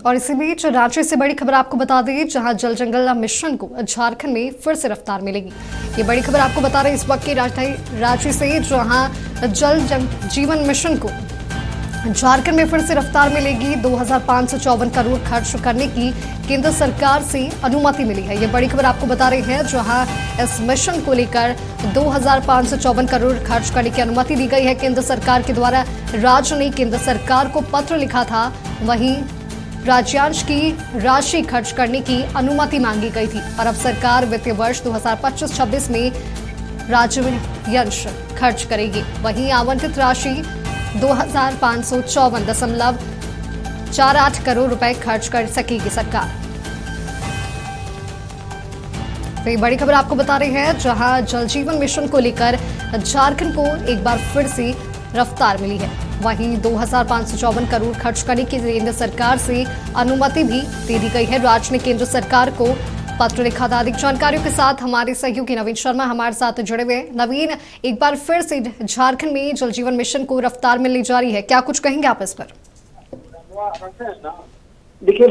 और इसी बीच रांची से बड़ी खबर आपको बता दें, जहां जल जंगल मिशन को झारखंड में फिर से रफ्तार मिलेगी। ये बड़ी खबर आपको बता रहे इस वक्त की राजधानी रांची से, जहां जल जीवन मिशन को झारखंड में फिर से रफ्तार मिलेगी। 2554 करोड़ खर्च करने की केंद्र सरकार से अनुमति मिली है। ये बड़ी खबर आपको बता रहे हैं, जहां इस मिशन को लेकर 2554 करोड़ खर्च करने की अनुमति दी गई है केंद्र सरकार के द्वारा। राज्य ने केंद्र सरकार को पत्र लिखा था, वहीं राज्यांश की राशि खर्च करने की अनुमति मांगी गई थी और अब सरकार वित्तीय वर्ष 2025-26 में राज्यांश खर्च करेगी। वहीं आवंटित राशि 2554.48 करोड़ रुपए खर्च कर सकेगी सरकार। तो ये बड़ी खबर आपको बता रहे हैं, जहां जल जीवन मिशन को लेकर झारखंड को एक बार फिर से रफ्तार मिली है। वहीं 2554 करोड़ खर्च करने की केंद्र सरकार से अनुमति भी दे दी गई है। राज्य ने केंद्र सरकार को पत्र लिखा था। अधिक जानकारियों के साथ हमारे सहयोगी नवीन शर्मा हमारे साथ जुड़े हुए। नवीन, एक बार फिर से झारखंड में जल जीवन मिशन को रफ्तार मिलने जा रही है, क्या कुछ कहेंगे आप इस पर? देखिए,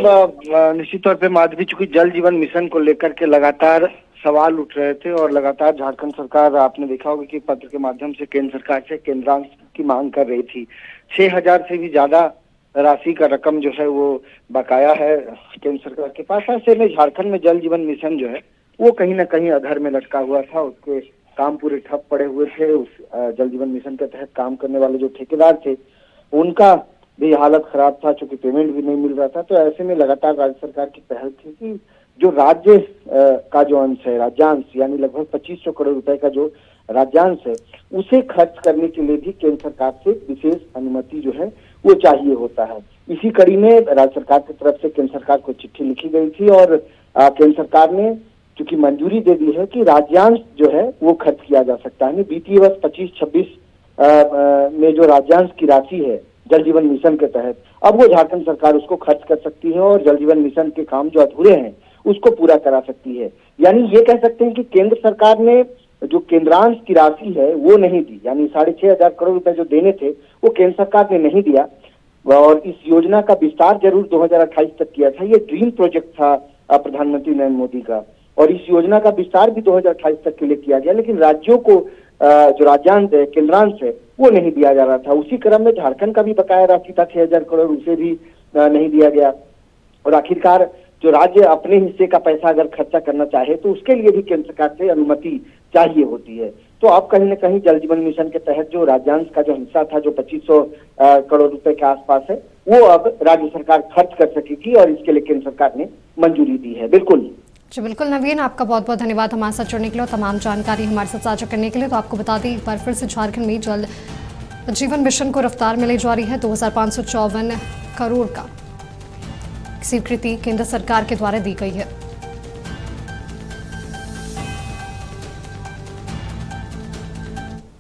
निश्चित तौर पे माधवी, चूंकि जल जीवन मिशन को लेकर के लगातार सवाल उठ रहे थे और लगातार झारखंड सरकार, आपने देखा होगा कि पत्र के माध्यम से केंद्र सरकार से केंद्रांश की मांग कर रही थी। 6000 से भी ज्यादा राशि का रकम जो है वो बकाया है केंद्र सरकार के पास। ऐसे में झारखंड में जल जीवन मिशन जो है वो कहीं ना कहीं अधर में लटका हुआ था। उसके काम पूरे ठप पड़े हुए थे। उस जल जीवन मिशन के तहत काम करने वाले जो ठेकेदार थे उनका भी हालत खराब था, चूंकि पेमेंट भी नहीं मिल रहा था। तो ऐसे में लगातार राज्य सरकार की पहल थी कि जो राज्य का जो अंश है, राज्यांश, यानी लगभग 2500 करोड़ रुपए का जो राज्यांश है, उसे खर्च करने के लिए भी केंद्र सरकार से विशेष अनुमति जो है वो चाहिए होता है। इसी कड़ी में राज्य सरकार की तरफ से केंद्र सरकार को चिट्ठी लिखी गई थी और केंद्र सरकार ने चूंकि मंजूरी दे दी है कि राज्यांश जो है वो खर्च किया जा सकता है। वित्तीय वर्ष 25-26 में जो राज्यांश की राशि है जल जीवन मिशन के तहत, अब वो झारखंड सरकार उसको खर्च कर सकती है और जल जीवन मिशन के काम जो अधूरे हैं उसको पूरा करा सकती है। यानी ये कह सकते हैं कि केंद्र सरकार ने जो केंद्रांश की राशि है वो नहीं दी, यानी 6500 करोड़ रुपए जो देने थे वो केंद्र सरकार ने नहीं दिया। और इस योजना का विस्तार जरूर 2028 तक किया था। ये ड्रीम प्रोजेक्ट था प्रधानमंत्री नरेंद्र मोदी का, और इस योजना का विस्तार भी 2028 तक के लिए किया गया, लेकिन राज्यों को जो राज्यांश है, केंद्रांश है, वो नहीं दिया जा रहा था। उसी क्रम में झारखंड का भी बकाया राशि था 6000 करोड़, उसे भी नहीं दिया गया। और आखिरकार जो राज्य अपने हिस्से का पैसा अगर खर्चा करना चाहे तो उसके लिए भी केंद्र सरकार से अनुमति चाहिए होती है। तो अब कहीं न कहीं जल जीवन मिशन के तहत जो राज्यांश का जो हिस्सा था, जो 2500 करोड़ रुपए के आसपास है, वो अब राज्य सरकार खर्च कर सकेगी और इसके लिए केंद्र सरकार ने मंजूरी दी है। बिल्कुल जी, बिल्कुल नवीन, आपका बहुत बहुत धन्यवाद हमारे साथ जुड़ने के लिए और तमाम जानकारी हमारे साथ साझा करने के लिए। तो आपको बता दें एक बार फिर से झारखंड में जल जीवन मिशन को रफ्तार मिलने जा रही है। 2554 करोड़ का स्वीकृति केंद्र सरकार के द्वारा दी गई है।